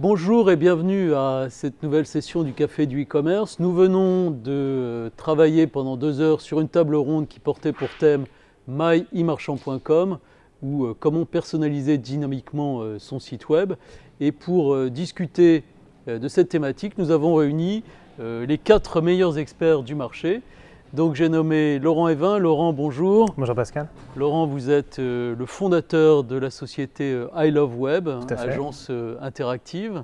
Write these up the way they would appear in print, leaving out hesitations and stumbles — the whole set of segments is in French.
Bonjour et bienvenue à cette nouvelle session du Café du e-commerce. Nous venons de travailler pendant 2 heures sur une table ronde qui portait pour thème myemarchand.com ou comment personnaliser dynamiquement son site web. Et pour discuter de cette thématique, nous avons réuni les 4 meilleurs experts du marché. Donc j'ai nommé Laurent Evin. Laurent, bonjour. Bonjour Pascal. Laurent, vous êtes le fondateur de la société I Love Web, agence interactive.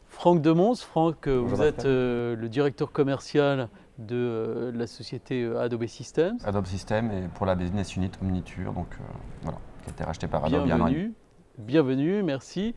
Franck Demons. Franck, vous êtes le directeur commercial de la société Adobe Systems. Adobe Systems et pour la business unit Omniture, donc voilà, qui a été racheté par Adobe. Bienvenue, merci.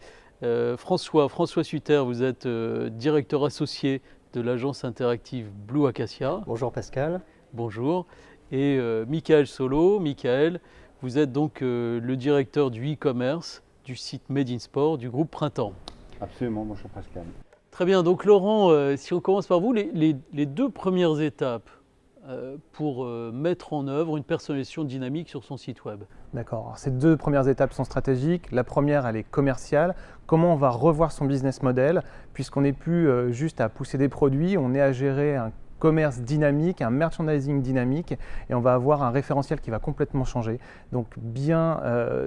François Sutter, vous êtes directeur associé de l'agence interactive Blue Acacia. Bonjour Pascal. Bonjour. Et Michael Solo. Michael, vous êtes donc le directeur du e-commerce du site Made in Sport du groupe Printemps. Absolument, bonjour Pascal. Très bien, donc Laurent, si on commence par vous, les 2 premières étapes pour mettre en œuvre une personnalisation dynamique sur son site web. D'accord, alors ces 2 premières étapes sont stratégiques. La première, elle est commerciale. Comment on va revoir son business model, puisqu'on n'est plus juste à pousser des produits, on est à gérer un commerce dynamique, un merchandising dynamique, et on va avoir un référentiel qui va complètement changer. Donc bien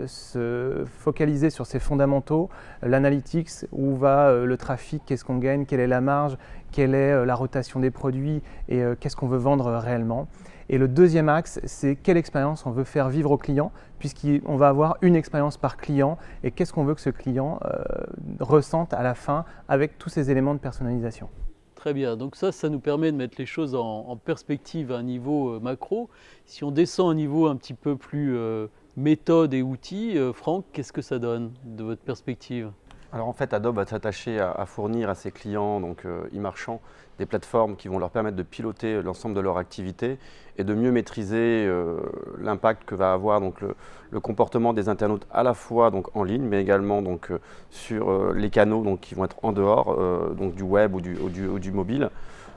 se focaliser sur ces fondamentaux, l'analytics, où va le trafic, qu'est-ce qu'on gagne, quelle est la marge, quelle est la rotation des produits et qu'est-ce qu'on veut vendre réellement. Et le deuxième axe, c'est quelle expérience on veut faire vivre au client, puisqu'on va avoir une expérience par client, et qu'est-ce qu'on veut que ce client ressente à la fin avec tous ces éléments de personnalisation. Très bien, donc ça nous permet de mettre les choses en perspective à un niveau macro. Si on descend à un niveau un petit peu plus méthode et outils, Franck, qu'est-ce que ça donne de votre perspective ? Alors en fait, Adobe va s'attacher à fournir à ses clients, donc e-marchands, des plateformes qui vont leur permettre de piloter l'ensemble de leur activité et de mieux maîtriser l'impact que va avoir donc, le comportement des internautes à la fois donc, en ligne, mais également donc, sur les canaux donc, qui vont être en dehors donc, du web ou du mobile.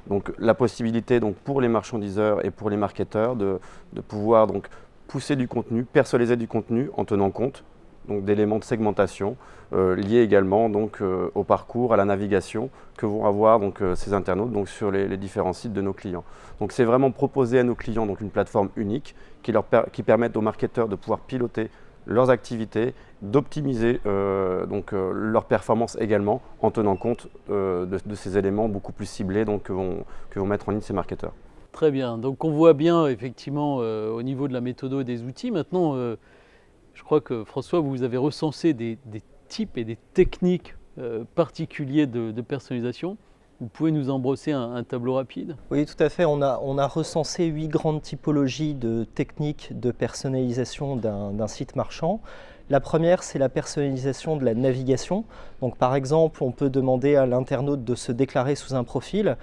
Donc la possibilité donc, pour les marchandiseurs et pour les marketeurs de pouvoir donc, pousser du contenu, personnaliser du contenu en tenant compte d'éléments de segmentation liés également donc, au parcours, à la navigation que vont avoir donc, ces internautes donc, sur les différents sites de nos clients. Donc c'est vraiment proposer à nos clients donc, une plateforme unique qui permette aux marketeurs de pouvoir piloter leurs activités, d'optimiser leurs performances également en tenant compte de ces éléments beaucoup plus ciblés donc, que vont mettre en ligne ces marketeurs. Très bien, donc on voit bien effectivement au niveau de la méthode et des outils. Maintenant, je crois que François, vous avez recensé des types et des techniques particuliers de personnalisation. Vous pouvez nous en brosser un tableau rapide ? Oui, tout à fait. On a recensé 8 grandes typologies de techniques de personnalisation d'un site marchand. La première, c'est la personnalisation de la navigation. Donc, par exemple, on peut demander à l'internaute de se déclarer sous un profil.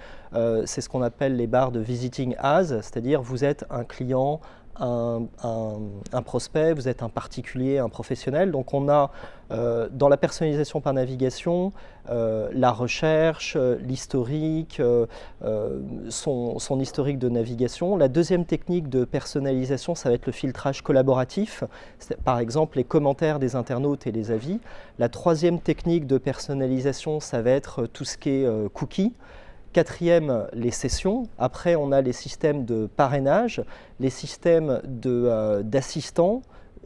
C'est ce qu'on appelle les barres de Visiting As, c'est-à-dire vous êtes un client, un prospect, vous êtes un particulier, un professionnel. Donc on a dans la personnalisation par navigation la recherche, l'historique, son historique de navigation. La deuxième technique de personnalisation, ça va être le filtrage collaboratif, par exemple les commentaires des internautes et les avis. La troisième technique de personnalisation, ça va être tout ce qui est cookies. Quatrième, les sessions. Après, on a les systèmes de parrainage, les systèmes d'assistants,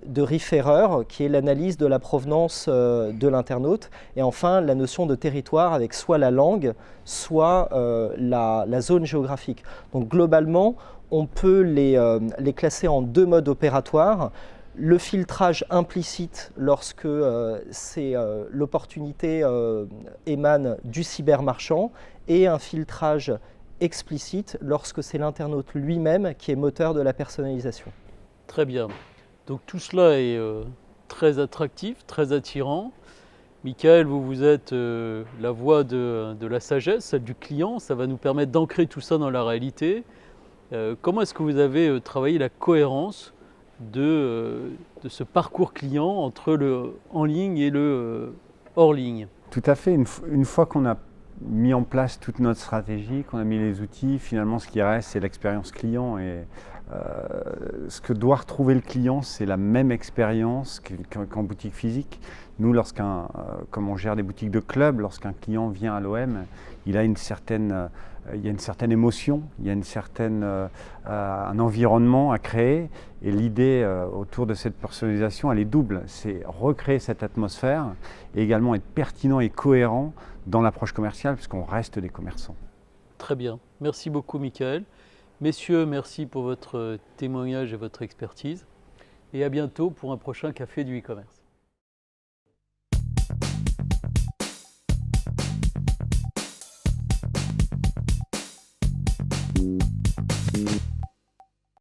de référeurs, qui est l'analyse de la provenance de l'internaute. Et enfin, la notion de territoire avec soit la langue, soit la zone géographique. Donc globalement, on peut les classer en 2 modes opératoires. Le filtrage implicite lorsque l'opportunité émane du cybermarchand et un filtrage explicite lorsque c'est l'internaute lui-même qui est moteur de la personnalisation. Très bien. Donc tout cela est très attractif, très attirant. Michael, vous êtes la voix de la sagesse, celle du client. Ça va nous permettre d'ancrer tout ça dans la réalité. Comment est-ce que vous avez travaillé la cohérence de ce parcours client entre le en ligne et le hors ligne? Tout à fait. Une fois qu'on a mis en place toute notre stratégie, qu'on a mis les outils, finalement ce qui reste c'est l'expérience client et ce que doit retrouver le client, c'est la même expérience qu'en boutique physique. Nous, comme on gère des boutiques de club, lorsqu'un client vient à l'OM, il a une certaine émotion, il y a un environnement à créer. Et l'idée autour de cette personnalisation, elle est double. C'est recréer cette atmosphère et également être pertinent et cohérent dans l'approche commerciale, puisqu'on reste des commerçants. Très bien. Merci beaucoup, Michael. Messieurs, merci pour votre témoignage et votre expertise. Et à bientôt pour un prochain Café du e-commerce.